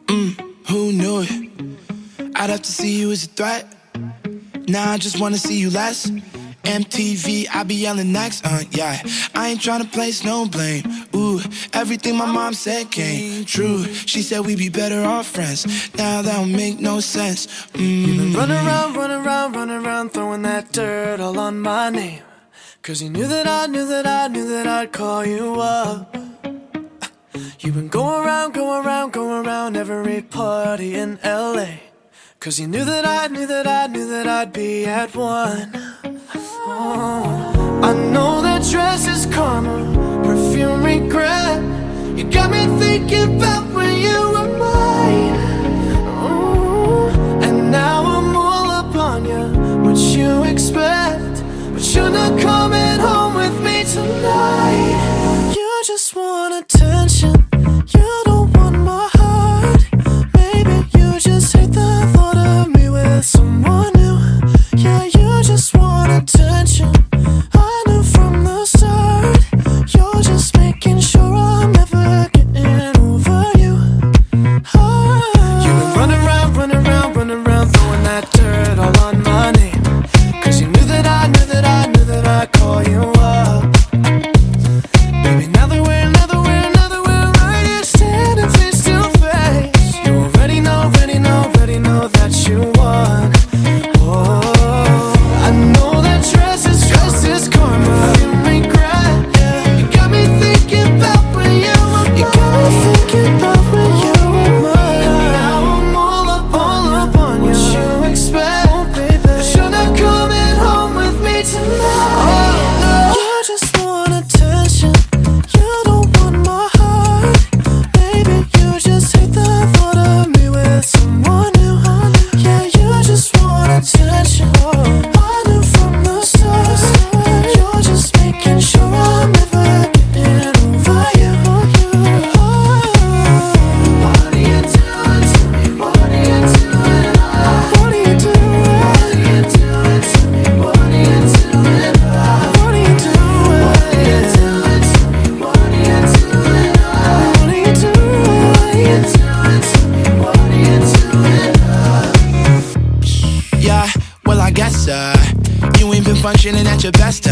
Who knew it? I'd have to see you as a threat. Now I just wanna see you less. MTV, I be yelling next, yeah. I ain't tryna place no blame. Ooh, everything my mom said came true. She said we'd be better off friends. Now that don't make no sense. You've been running around, throwing that dirt all on my name. 'Cause you knew that I'd call you up. You've been going around every party in LA. 'Cause you knew that I'd be at one. I know that dress is karma, perfume regret. You got me thinking about when you were mine. And now I'm all up on you, what you expect. But you're not coming home with me tonight. You just want attention, you don't want my heart. Maybe you just hate the thought of me with someone new. Yeah, you just want attention, I knew from the start. You're just making sure I'm never getting over you. You've been running around, throwing that dirt all on my name. 'Cause you knew that I'd call you up. Baby, now that we're right here standing face to face, you already know that you won. I know that dress is karma, you regret. You got me thinking about when you were mine. You got me thinking about when you were mine. And now I'm all up on you. What you expect, oh, baby? But you're not coming home with me tonight. Oh, no. You just want attention, you don't want my heart. Baby, you just hate the thought of me with someone new. Yeah, you just want attention, I knew from the start. You're just making sure I'm never getting over you. What are you doing to me? What are you doing? What are you doing? What are you doing to me? What are you doing? What are you doing? What are you doing to me? What are you doing? What are you doing? What are you doing to me? What are you doing? Yeah, well I guess you ain't been functioning at your best,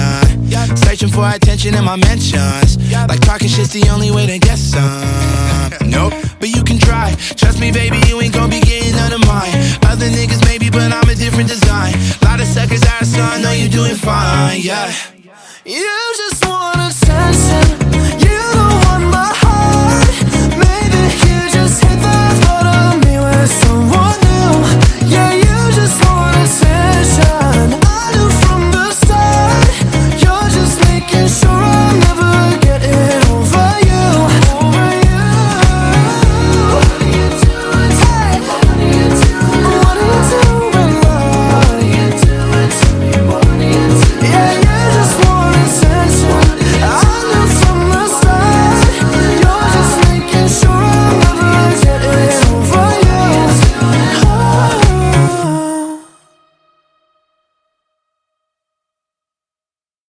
searching for attention in my mentions. Like talking shit's the only way to get some. Nope, but you can try. Trust me, baby, you ain't gon' be getting none of mine. Other niggas maybe, but I'm a different design. Lot of suckers out, so I know you're doing fine, yeah.